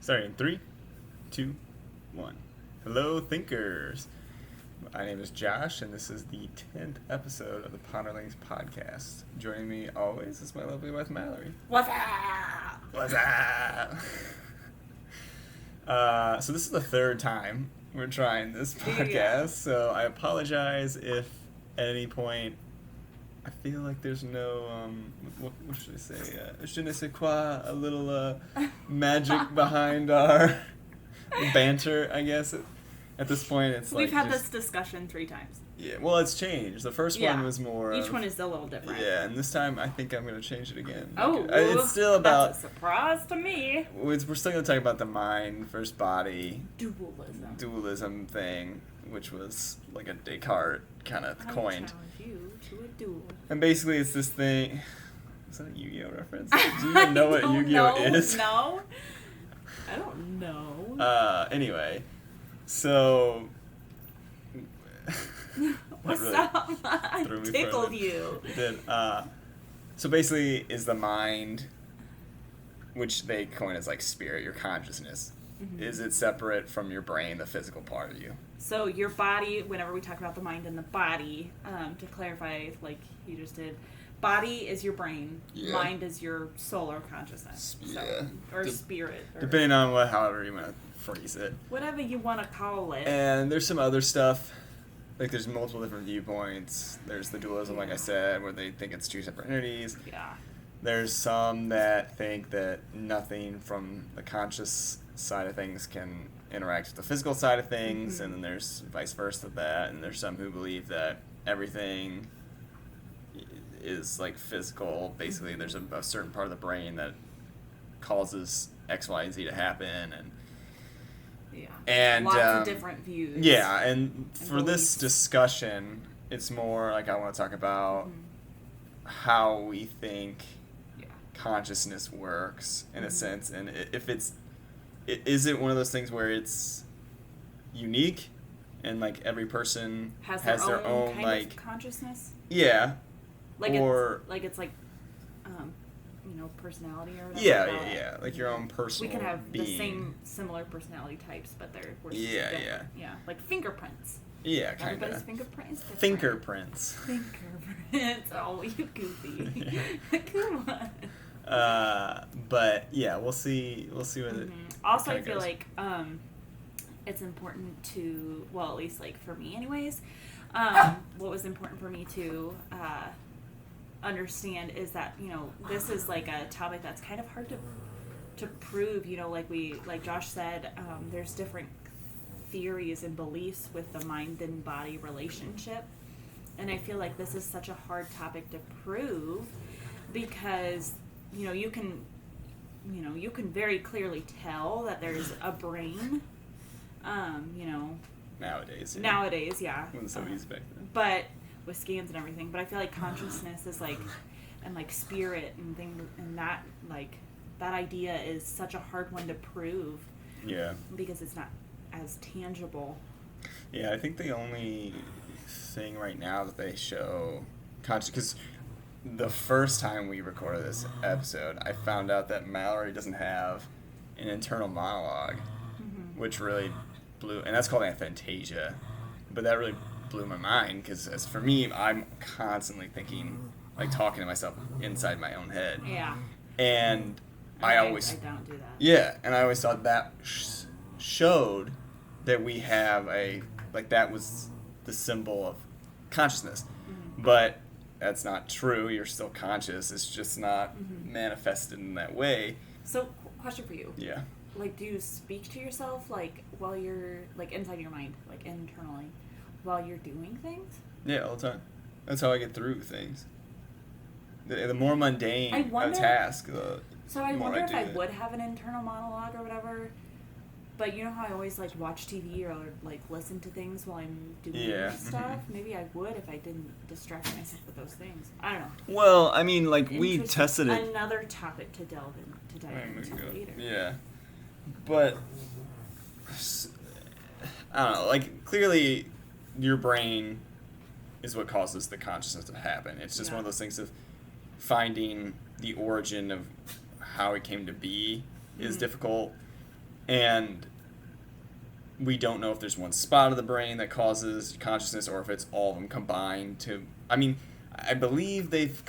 Sorry, in 3, 2, 1. Hello, thinkers. My name is Josh, and this is the 10th episode of the Ponderlings podcast. Joining me always is my lovely wife, Mallory. What's up? What's up? So this is the third time we're trying this podcast, so I apologize if at any point I feel like there's no, what should I say, je ne sais quoi, a little magic behind our banter, I guess. At this point, it's We've like had this discussion 3 times. Yeah, well, it's changed. The first one was more Each one is a little different. Yeah, and this time I think I'm going to change it again. Oh, it's still about... That's a surprise to me. We're still going to talk about the mind versus body. Dualism thing, which was like a Descartes kind of coined. I challenge you to a duel. And basically it's this thing... Is that a Yu-Gi-Oh reference? Do you even know what Yu-Gi-Oh is? No. I don't know. Anyway, so... What's really up? I tickled you. It did. So basically, is the mind, which they coin as like spirit, your consciousness, is it separate from your brain, the physical part of you? So your body, whenever we talk about the mind and the body, to clarify, like you just did, body is your brain, mind is your soul or consciousness, or spirit, or depending on however you want to phrase it, whatever you want to call it. And there's some other stuff. Like, there's multiple different viewpoints. There's the dualism, like I said, where they think it's 2 separate entities. Yeah. There's some that think that nothing from the conscious side of things can interact with the physical side of things, and then there's vice versa of that. And there's some who believe that everything is, like, physical. Basically, there's a certain part of the brain that causes X, Y, and Z to happen, and lots of different views. Yeah, and for this discussion, it's more like I want to talk about how we think consciousness works in a sense, and if is it one of those things where it's unique and like every person has their own kind like of consciousness? Yeah. Like or it's like personality or whatever. Yeah. Like your own personal We can have being. the same similar personality types, but we're different. Yeah, like fingerprints. Yeah, kind of. Everybody's fingerprints. Fingerprints. Fingerprints. Oh, you goofy. Come on. But yeah, we'll see what it. Also, I feel like it's important to, well, at least like for me, anyways. What was important for me to understand is that this is like a topic that's kind of hard to prove. Like Josh said, there's different theories and beliefs with the mind and body relationship, and I feel like this is such a hard topic to prove because you can very clearly tell that there's a brain. Nowadays, yeah. It wasn't so easy back then. But with scans and everything, but I feel like consciousness is like, and like spirit and things, and that that idea is such a hard one to prove. Yeah. Because it's not as tangible. Yeah, I think the only thing right now that they show because the first time we recorded this episode, I found out that Mallory doesn't have an internal monologue, which really blew, and that's called aphantasia, but that really blew my mind because as for me, I'm constantly thinking, like talking to myself inside my own head. Yeah. And I don't do that. Yeah, and I always thought that showed that we have that was the symbol of consciousness. But that's not true. You're still conscious. It's just not manifested in that way. So, question for you. Yeah. Like, do you speak to yourself, like, while you're, like, inside your mind, like, internally, while you're doing things? Yeah, all the time. That's how I get through things. The more mundane a task, So I wonder if I would have an internal monologue or whatever, but you know how I always, like, watch TV or, like, listen to things while I'm doing stuff? Maybe I would if I didn't distract myself with those things. I don't know. Well, I mean, like, we tested it. Another topic to dive into later. Yeah. But, I don't know, like, clearly your brain is what causes the consciousness to happen. It's just one of those things of finding the origin of how it came to be is difficult. And we don't know if there's one spot of the brain that causes consciousness or if it's all of them combined to... I mean, I believe they've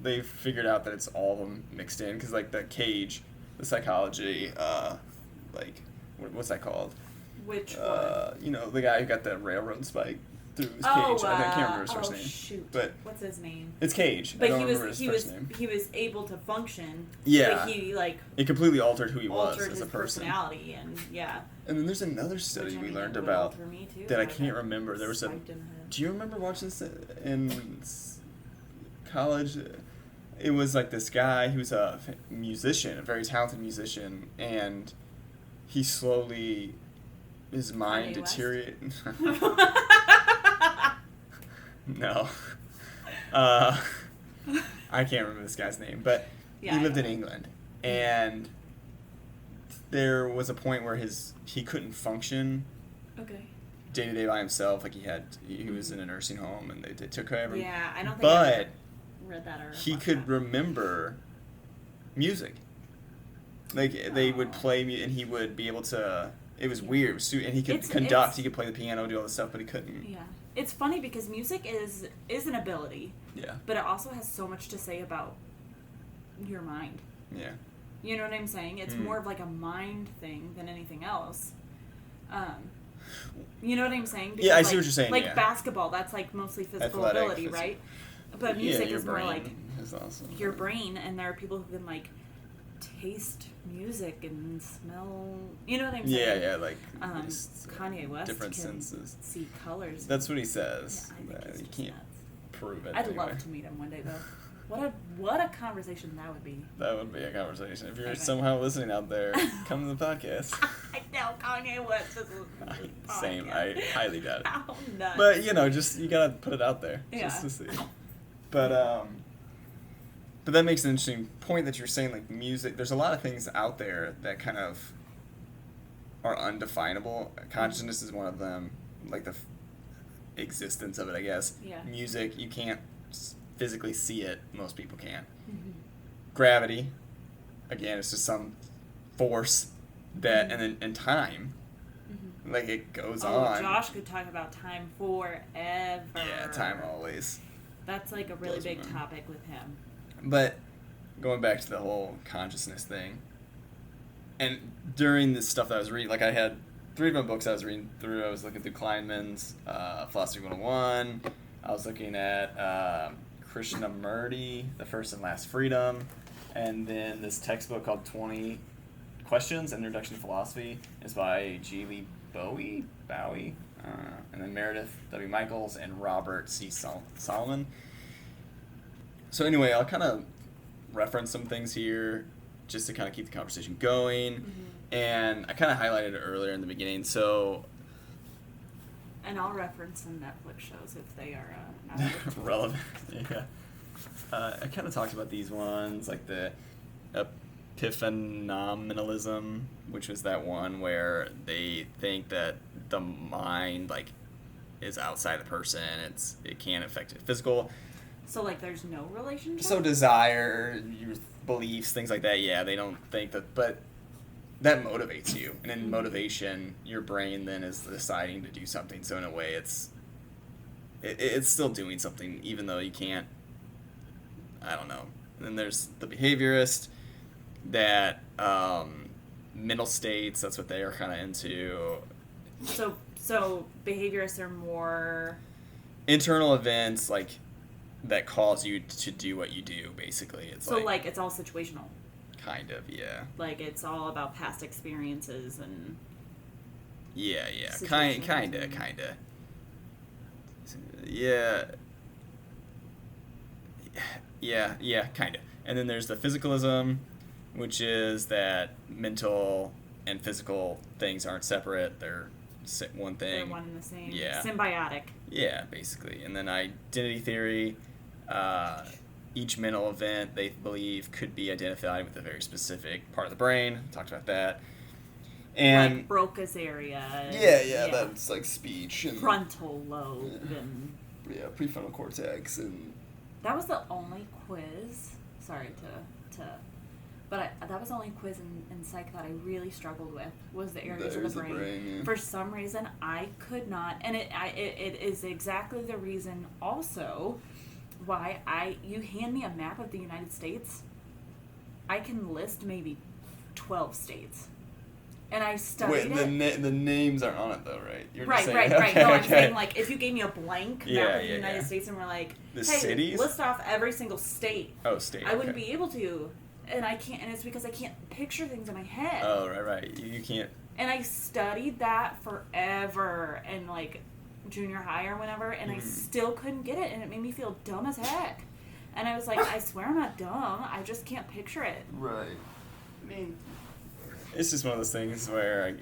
they've figured out that it's all of them mixed in, because, like, the Cage, the psychology, like, what's that called? Which one? You know, the guy who got the railroad spike through his cage. I can't remember his first name. Shoot. But what's his name? it's Cage. But I don't remember his first name. he was able to function. Yeah. But he, like... It completely altered who he was altered as a his person. personality, and, yeah. And then there's another study Which, I we mean, learned it would about alter me, too, that I if can't got remember. There was a... spiked in the head. Do you remember watching this in college? It was like this guy, he was a musician, a very talented musician, and he slowly... His mind deteriorated. No. I can't remember this guy's name, but he lived in England, and there was a point where he couldn't function day to day by himself. Like he was in a nursing home, and they took care of him. Yeah, I don't think I ever read that or he could remember music. Like they would play and he would be able to. It was weird, and he could conduct. He could play the piano, do all this stuff, but he couldn't. Yeah, it's funny because music is an ability. Yeah. But it also has so much to say about your mind. Yeah. You know what I'm saying? It's more of like a mind thing than anything else. You know what I'm saying? Because, yeah, I see what you're saying. Like basketball, that's like mostly physical ability, right? But music is more like your brain, and there are people who can like taste music and smell. You know what I'm saying? Yeah, like Kanye West different can senses. see colors. That's what he says. Yeah, I think you can't nuts. prove it. I'd love to meet him one day, though. What a conversation that would be. That would be a conversation. If you're somehow listening out there, come to the podcast. I know Kanye West is listening. Same. I highly doubt it. How nuts. But just you gotta put it out there just to see. But that makes an interesting point that you're saying, like music. There's a lot of things out there that kind of are undefinable. Consciousness is one of them. Like the existence of it, I guess. Yeah. Music, you can't physically see it. Most people can. Mm-hmm. Gravity, again, it's just some force that, and time, like it goes on. Josh could talk about time forever. Yeah, time always. That's like a really big topic with him. But going back to the whole consciousness thing, and during this stuff that I was reading, like I had 3 different books I was reading through. I was looking through Kleinman's Philosophy 101. I was looking at Krishnamurti, The First and Last Freedom, and then this textbook called 20 Questions, Introduction to Philosophy. It's by G. Lee Bowie, and then Meredith W. Michaels and Robert C. Solomon. So anyway, I'll kind of reference some things here just to kind of keep the conversation going. Mm-hmm. And I kind of highlighted it earlier in the beginning. So, and I'll reference some Netflix shows if they are relevant. Yeah. I kind of talked about these ones, like the epiphenomenalism, which was that one where they think that the mind like is outside the person. It can't affect it physical. So, like, there's no relationship? So, desire, your beliefs, things like that, yeah, they don't think that, but that motivates you. And in motivation, your brain then is deciding to do something. So, in a way, it's still doing something, even though you can't, I don't know. And then there's the behaviorist, that mental states, that's what they are kind of into. So, behaviorists are more... internal events, like... that cause you to do what you do, basically. It's so, like, it's all situational. Kind of, yeah. Like, it's all about past experiences and... Yeah. Kinda. Yeah, kinda. And then there's the physicalism, which is that mental and physical things aren't separate. They're one thing. They're one and the same. Yeah. Symbiotic. Yeah, basically. And then identity theory, each mental event they believe could be identified with a very specific part of the brain. Talked about that. And like Broca's area. Yeah, that's like speech and frontal lobe and prefrontal cortex and that was the only quiz. Sorry to But that was the only quiz in psych that I really struggled with, was the areas of the brain. Yeah. For some reason, I could not, and it is exactly the reason also why you hand me a map of the United States, I can list maybe 12 states. And I studied the names aren't on it though, right? You're right. just saying, okay, No, I'm okay. saying, like, if you gave me a blank map of the United States and we're like, the hey, cities? list off every single state. Oh, state. I wouldn't be able to. And I can't, and it's because I can't picture things in my head. Oh, right. You can't. And I studied that forever in, like, junior high or whenever, and I still couldn't get it, and it made me feel dumb as heck. And I was like, I swear I'm not dumb, I just can't picture it. Right. I mean, it's just one of those things where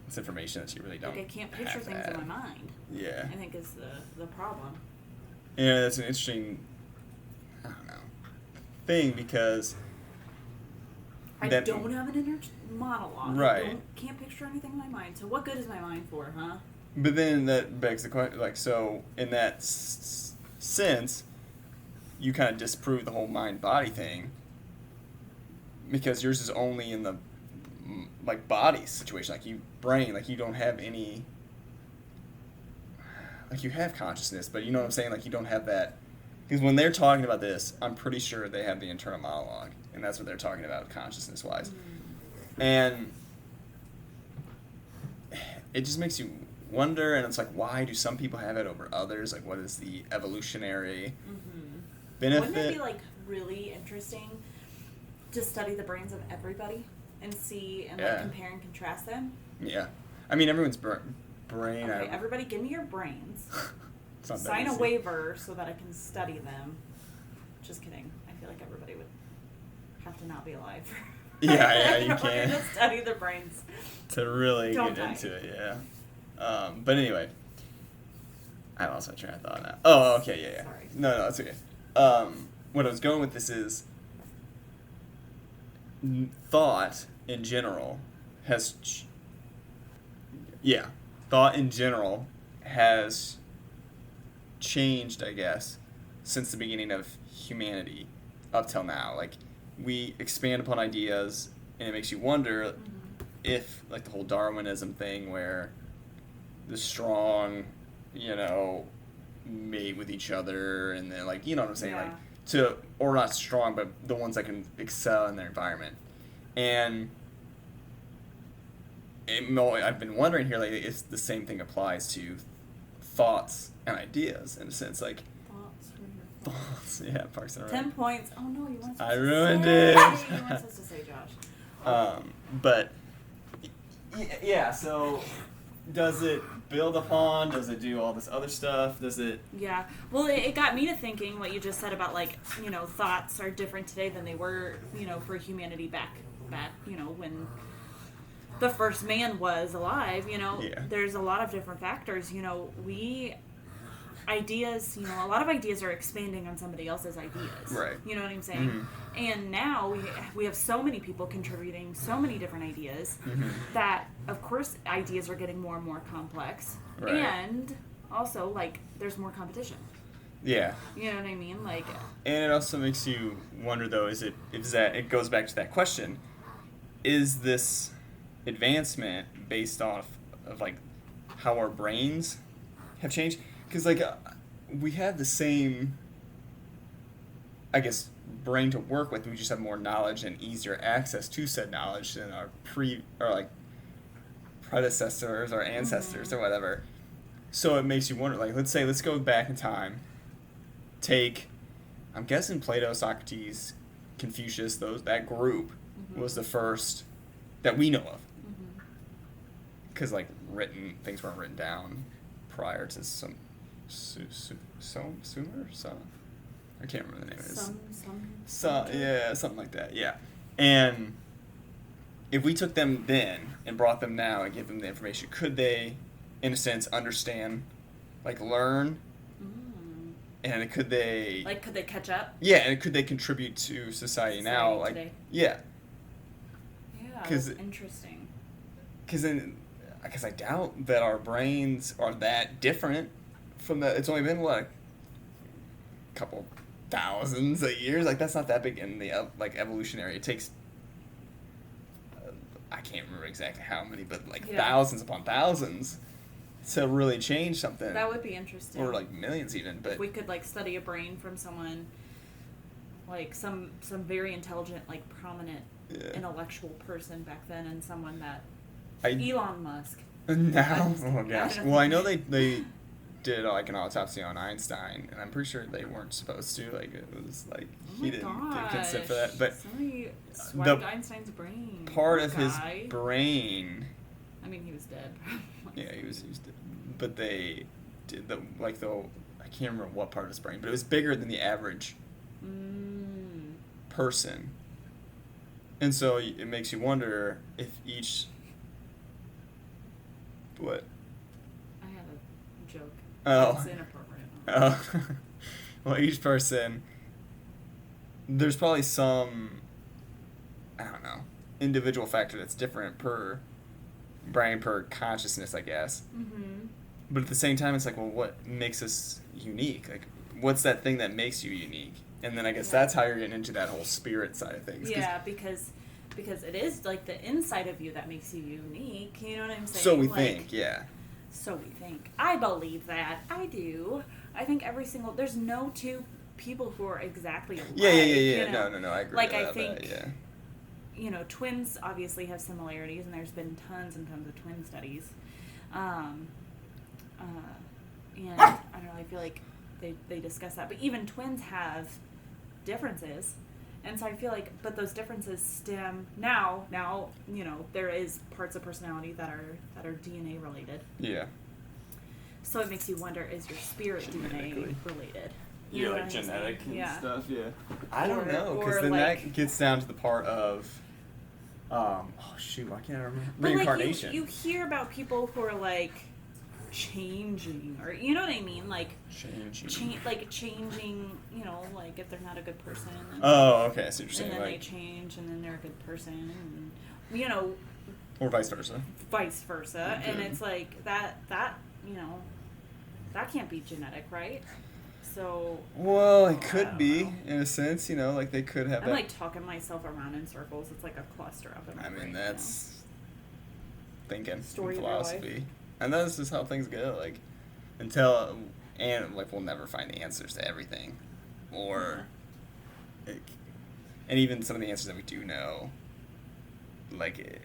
it's information that you really don't. Like, I can't picture things in my mind. Yeah. I think is the problem. Yeah, that's an interesting, I don't know, thing, because I don't have an inner monologue. Right. I can't picture anything in my mind. So what good is my mind for, huh? But then that begs the question, like, so in that sense, you kind of disprove the whole mind-body thing, because yours is only in the, like, body situation, like, brain, like, you don't have any, like, you have consciousness, but you know what I'm saying, like, you don't have that, because when they're talking about this, I'm pretty sure they have the internal monologue, and that's what they're talking about consciousness-wise. And it just makes you wonder, and it's like, why do some people have it over others? Like, what is the evolutionary benefit? Wouldn't it be, like, really interesting to study the brains of everybody and see and like compare and contrast them? Yeah. I mean, everyone's brain. Okay, everybody give me your brains. Sign a waiver so that I can study them. Just kidding. I feel like everybody would have to not be alive. Yeah, you can. To study the brains. To really Don't get die. into it, yeah. But anyway, I lost my train of thought now. Oh, okay, yeah. Sorry. No, it's okay. What I was going with this is thought in general has changed, I guess, since the beginning of humanity up till now. Like, we expand upon ideas, and it makes you wonder if, like, the whole Darwinism thing where the strong, mate with each other, and then, like, you know what I'm saying? Yeah. Like, or not strong, but the ones that can excel in their environment. And I've been wondering here, like, if the same thing applies to thoughts and ideas, in a sense, like, thoughts, yeah, Parks and Rec. 10 points. Oh no, you weren't supposed to I ruined say. it. You weren't supposed to say, Josh. But yeah, so does it build upon? Does it do all this other stuff? Does it? Yeah. Well, it got me to thinking what you just said about, like, thoughts are different today than they were, for humanity back, when the first man was alive. Yeah. There's a lot of different factors. Ideas, a lot of ideas are expanding on somebody else's ideas. Right. You know what I'm saying? Mm-hmm. And now we have so many people contributing so many different ideas that, of course, ideas are getting more and more complex. Right. And also, like, there's more competition. Yeah. You know what I mean? Like, and it also makes you wonder, though, it goes back to that question, is this advancement based off of, like, how our brains have changed? Because, like, we have the same, I guess, brain to work with. We just have more knowledge and easier access to said knowledge than our predecessors or ancestors or whatever. So it makes you wonder, like, let's go back in time. I'm guessing Plato, Socrates, Confucius, that group was the first that we know of. Because, like, things weren't written down prior to some Sumer? I can't remember the name of it. Yeah, something like that, yeah. And if we took them then and brought them now and gave them the information, could they, in a sense, understand, like, learn? And could they... Like, could they catch up? Yeah, and could they contribute to society now? Like, today. Yeah. Yeah, that's interesting. Because I doubt that our brains are that different from the... It's only been, what, a couple thousands of years. Like, that's not that big in the like evolutionary. It takes I can't remember exactly how many, but like thousands upon thousands to really change something. That would be interesting. Or like millions even. But if we could like study a brain from someone, like some very intelligent, like prominent intellectual person back then, and someone that Elon Musk. Now, oh gosh. Well, I know they did like an autopsy on Einstein, and I'm pretty sure they weren't supposed to. Like, it was like he didn't get consent for that. But somebody swiped Einstein's brain. Part of his brain. I mean, he was dead. Yeah, he was dead. But they did the I can't remember what part of his brain, but it was bigger than the average person. And so it makes you wonder if each. What? I have a joke. Oh. It's inappropriate. Oh. Well, each person, there's probably some, I don't know, individual factor that's different per brain, per consciousness, I guess. Mm-hmm. But at the same time, it's like, well, what makes us unique? Like, what's that thing that makes you unique? And then I guess that's how you're getting into that whole spirit side of things. Yeah, because it is like the inside of you that makes you unique. You know what I'm saying? So we think, yeah. So we think. I believe that. I do. I think there's no two people who are exactly alike. Yeah. You know? No, I agree like, with I think, that, yeah. You know, twins obviously have similarities, and there's been tons and tons of twin studies. And I don't know, I feel like they discuss that. But even twins have differences. And so I feel like, but those differences stem now, you know, there is parts of personality that are DNA related. Yeah. So it makes you wonder, is your spirit DNA related? You know, like genetic and stuff, yeah. I Or- don't know, or because then like- that gets down to the part of, why can't I remember? But Reincarnation. like you hear about people who are like changing, or you know what I mean, like changing, you know, like if they're not a good person. Oh, okay, I see what you're saying. And then like, they change, and then they're a good person, and you know. Or vice versa. Vice versa, and it's like that you know, that can't be genetic, right? So. Well, it could be in a sense, you know, like they could have. I'm like talking myself around in circles. It's like a cluster up in my brain. I mean, that's thinking Story and of your life. philosophy, and that's just how things go. Like until we'll never find the answers to everything, or and even some of the answers that we do know, like.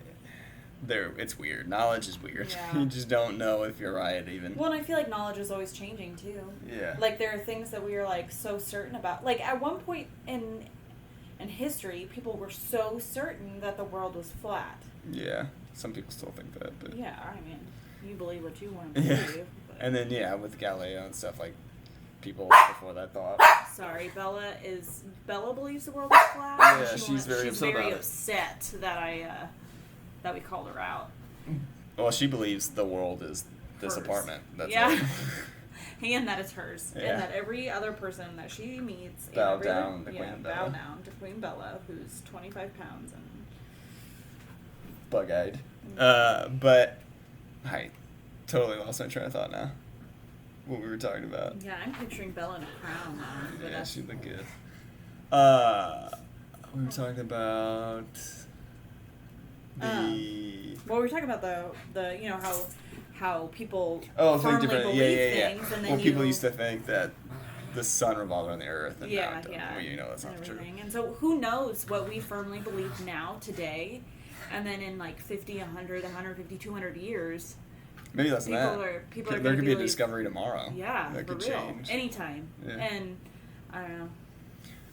It's weird. Knowledge is weird. Yeah. You just don't know if you're right, even. Well, and I feel like knowledge is always changing too. Yeah. Like there are things that we are like so certain about. Like at one point in history, people were so certain that the world was flat. Yeah. Some people still think that, but. Yeah, I mean, you believe what you want to Yeah. believe. But... And then with Galileo and stuff, like people before that thought. Sorry, Bella believes the world is flat. Yeah, she's very upset that we called her out. Well, she believes the world is this Hers. apartment. That's yeah. it. And that it's hers. Yeah. And that every other person that she meets... Bow down to Queen Bella. Bow down to Queen Bella, who's 25 pounds and... Bug-eyed. But I totally lost my train of thought now. What we were talking about. Yeah, I'm picturing Bella in a crown now. But Yeah, that's... she looked good. We were talking about... Well, we were talking about the you know how people firmly firmly different. believe Yeah. things, and then well, people used to think that the sun revolved around the earth, and now it doesn't. Well, you know that's not true. And so who knows what we firmly believe now today, and then in like 50, 100, 150, 200 years. Maybe that's people that. Are there could be a discovery tomorrow. Yeah, that for could real. change Anytime. Yeah. And I don't know.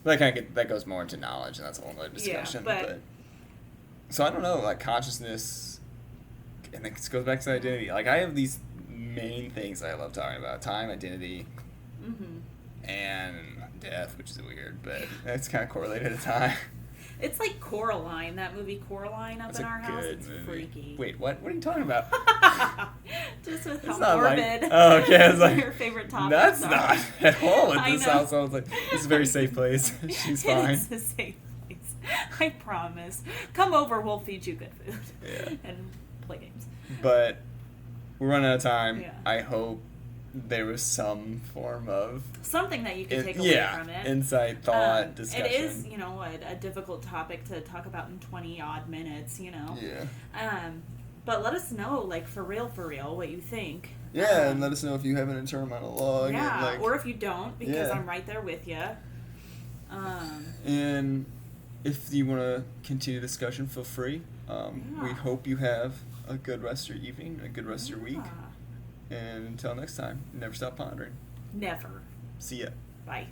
That goes more into knowledge, and that's a whole other discussion. Yeah, but so I don't know, like consciousness, and it goes back to identity. Like I have these main things that I love talking about: time, identity, and death, which is weird, but it's kind of correlated to time. It's like Coraline, that movie Coraline up That's in our a house. good It's movie. freaky. Wait, what? What are you talking about? Just with It's how not like- morbid oh, okay, I was like, your favorite topics That's are. not at all what I this know. house. I was like, this is a very safe place. She's fine. It's a safe place. I promise. Come over, we'll feed you good food. Yeah. And play games. But we're running out of time. Yeah. I hope there was some form of something that you can take away from it. Insight, thought, discussion. It is, a difficult topic to talk about in 20 odd minutes, Yeah. But let us know, like, for real, what you think. Yeah, and let us know if you have an internal monologue. Yeah, or if you don't, because Yeah. I'm right there with you. And if you want to continue the discussion, feel free. We hope you have a good rest of your evening, a good rest of your week. And until next time, never stop pondering. Never. See ya. Bye.